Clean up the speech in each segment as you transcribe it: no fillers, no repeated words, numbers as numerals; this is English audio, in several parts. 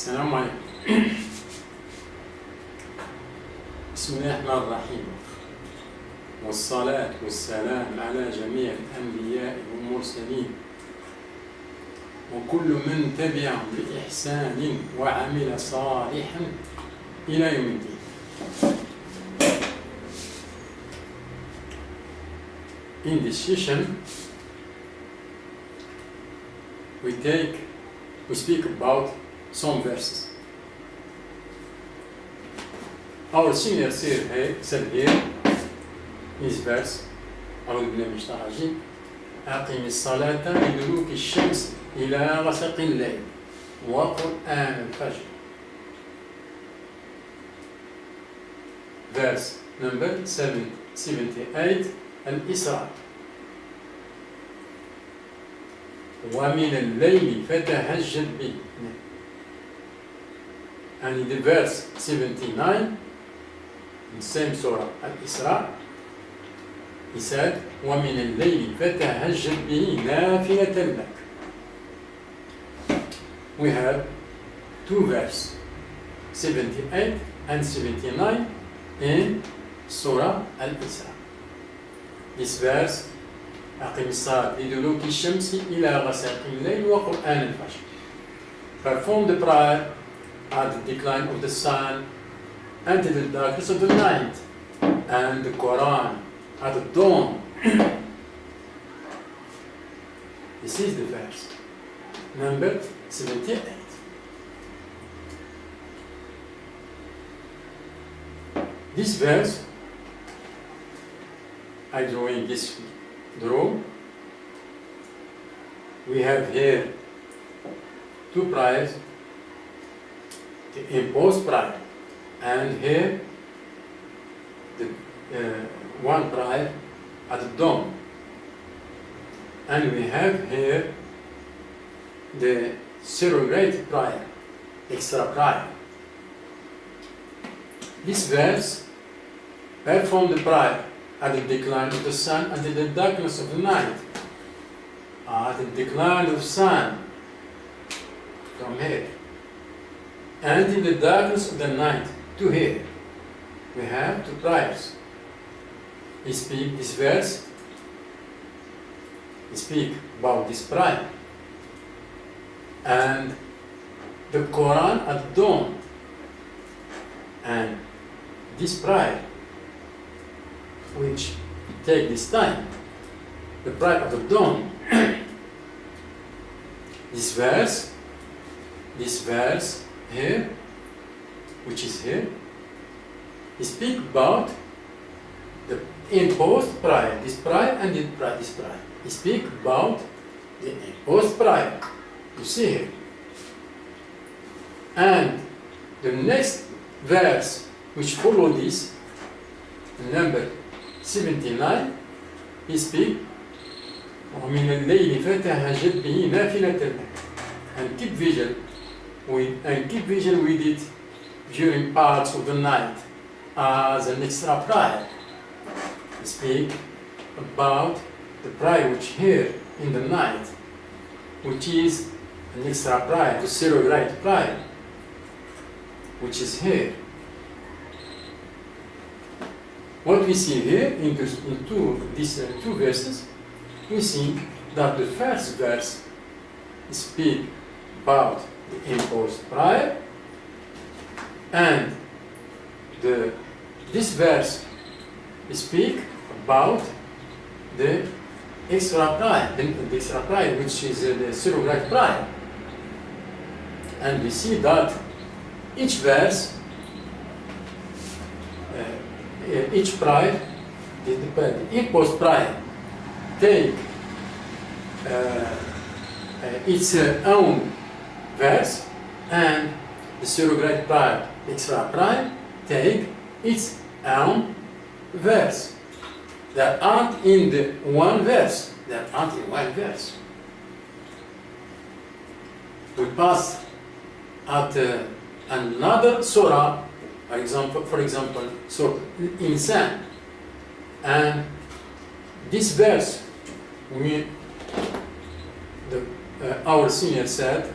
السلام عليكم. بسم الله الرحمن الرحيم، والصلاة والسلام على جميع الأنبياء والمرسلين وكل من تبعهم بإحسان وعمل صالحا إلى يوم الدين. In this session, we speak about some verses. Our senior said here, his verse, أعوذ بالله من الشيطان الرجيم، أقم الصلاة لدلوك الشمس إلى غسق الليل وقرآن الفجر. Verse number 78, الإسراء. ومن الليل فتهجد به. And in the verse 79, in the same surah Al-Isra, he said, وَمِنَ اللَّيْلِ فَتَهَجَّدْ بِهِ نَافِلَةً لَكَ. We have two verses, 78 and 79 in surah Al-Isra. This verse, أقم الصلاة لدلوك الشمس إلى غسق الليل وقرآن الفجر. Perform the prayer at the decline of the sun and the darkness of the night, and the Quran at the dawn. This is the verse number 78. This verse, I draw in this drawing. We have here two prayers, the imposed prayer, and here the one prayer at the dawn. And we have here the surrogate prayer, extra prayer. This verse, perform the prayer at the decline of the sun and in the darkness of the night. At the decline of the sun, from here, and in the darkness of the night, to here. We have two prayers. We speak this verse, we speak about this prayer, and the Quran at dawn, and this prayer, which take this time, the prayer of the dawn. This verse here, which is here, we speak about the imposed prayer, this prayer and this prayer. We speak about the imposed prayer, you see here. And the next verse which follow this, number 79, we speak وَمِنَ اللَّيْلِ فَتَهَجَّدْ بِهِ نَافِلَةً لَكَ. And keep vigil with it during parts of the night as an extra prayer. We speak about the prayer which here in the night, which is an extra prayer, the surrogate prayer, which is here. What we see here in these two verses, we see that the first verse speaks about the imposed prayer, and this verse speaks about the extra prayer, which is the surrogate prayer. And we see that each verse, each prayer, the imposed prayer, take its own verse, and the surrogate prayer, extra prayer, take its own verse. They aren't in the one verse. We pass at another surah, for example, Surah Al-Insan, and this verse, our senior said,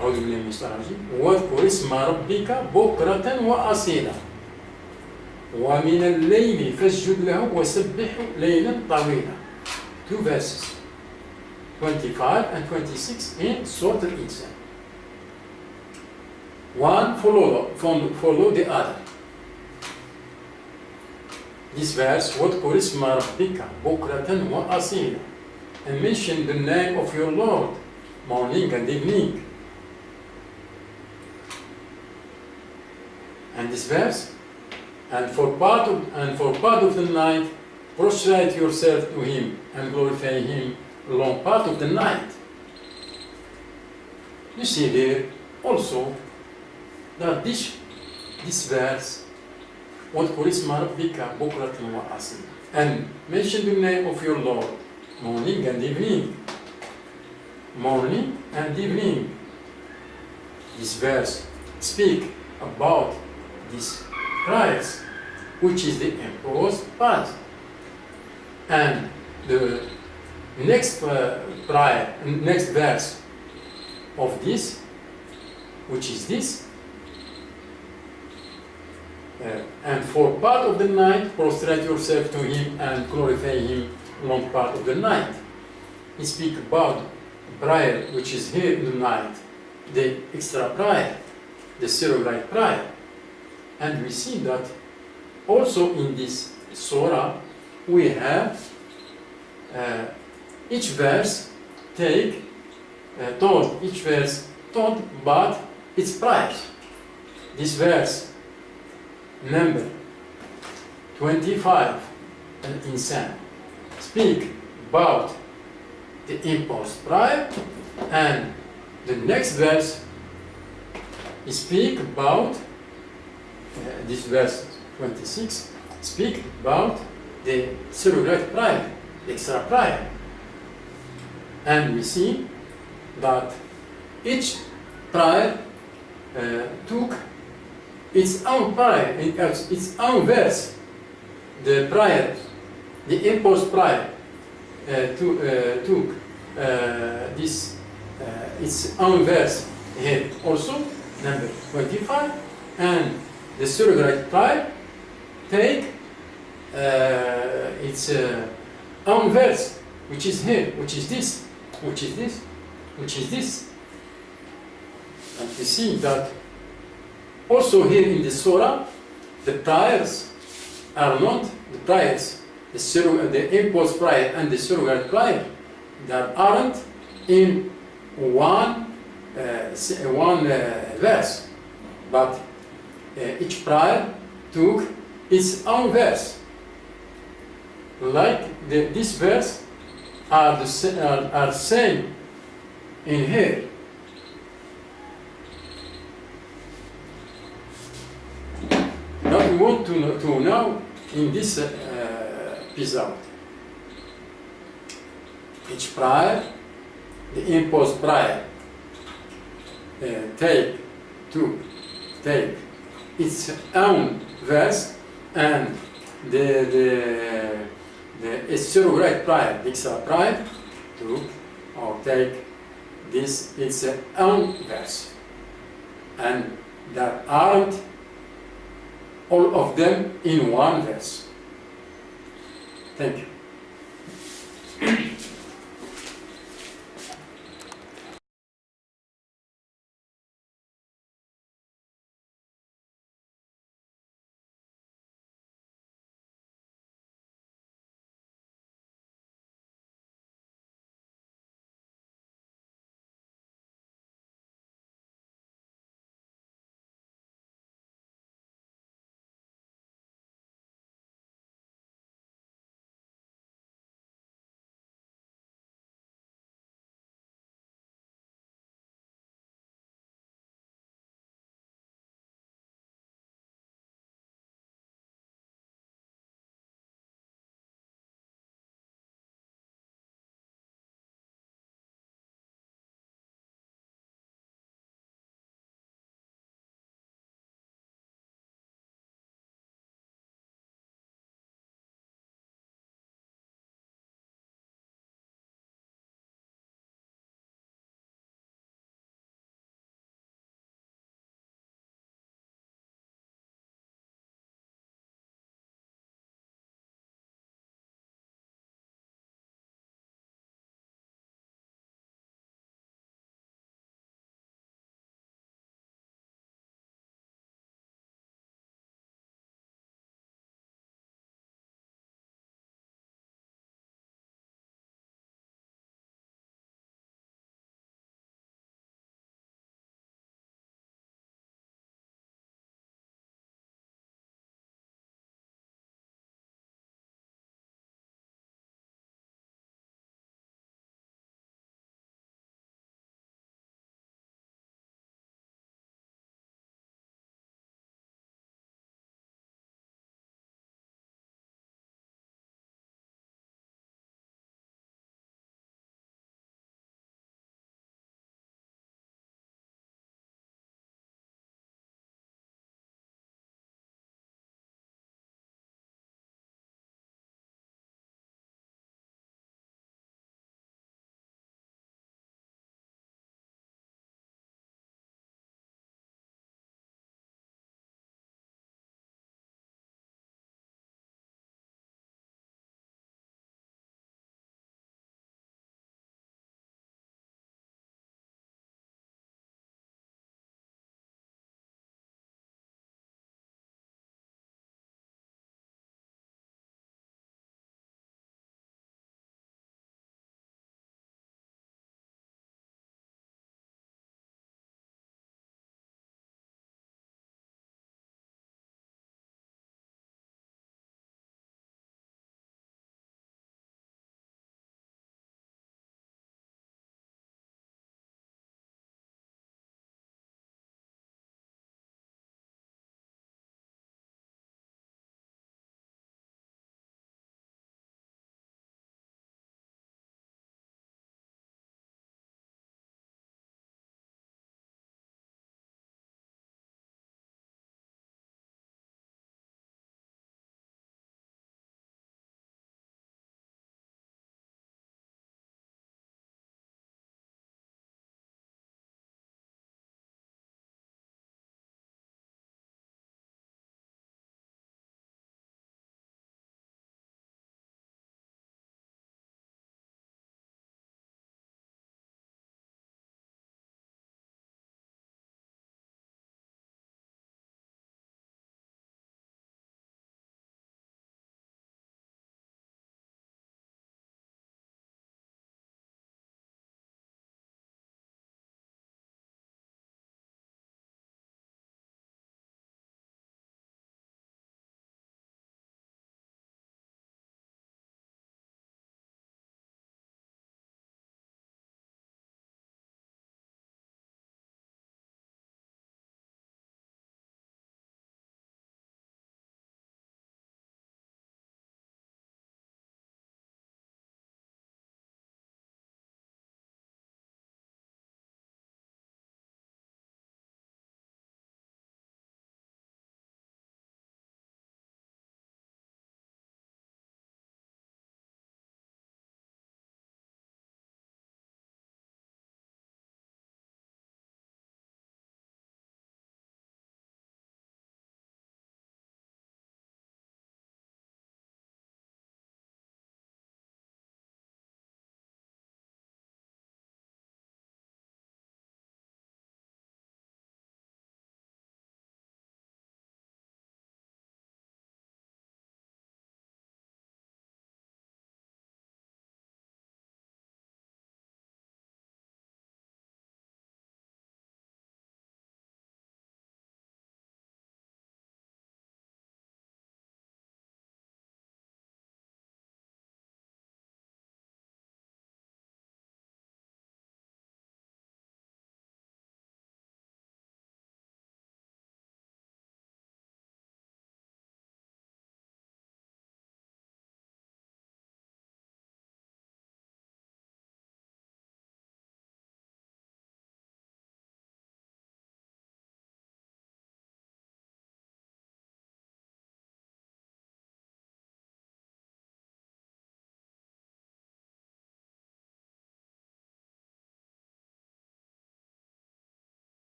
أعوذ بالله من الشيطان الرجيم. واذكر اسم ربك بكرة وأصيلا ومن الليل فاسجد له وسبحه ليلا طويلا. 2 verses 25 and 26 in Surah Al-Insan. One follow the other. This verse, واذكر اسم ربك بكرة وأصيلا, and mention the name of your Lord morning and evening. And this verse, and for part of the night, prostrate yourself to Him and glorify Him along part of the night. You see there also that this verse, واذكر اسم ربك بكرة وأصيلا, and mention the name of your Lord morning and evening. Morning and evening. This verse speak about these prayers, which is the imposed part. And the next prayer, next verse of this, which is this, and for part of the night, prostrate yourself to Him and glorify Him long part of the night. He speaks about prayer which is here in the night, the extra prayer, the surrogate prayer. And we see that also in this surah we have each verse told about its prayer. This verse number 25 Al-Insan speak about the imposed prayer, and the next verse speak about this verse 26 speak about the surrogate prayer, the extra prayer. And we see that each prayer took its own prayer, its own verse. The prayer, the imposed prayer, took this its own verse here also, number 25, and the surrogate prayer take its own verse, which is here, which is this. And we see that also here in the surah, the prayers are not the prayers, the imposed prayer and the surrogate prayer, that aren't in one verse, but each prayer took its own verse. Like this verse are same in here. Now we want to know in this episode, each prayer, the imposed prayer, take its own verse, and the surrogate prayer, the extra prayer, take this its own verse, and there aren't all of them in one verse. Thank you.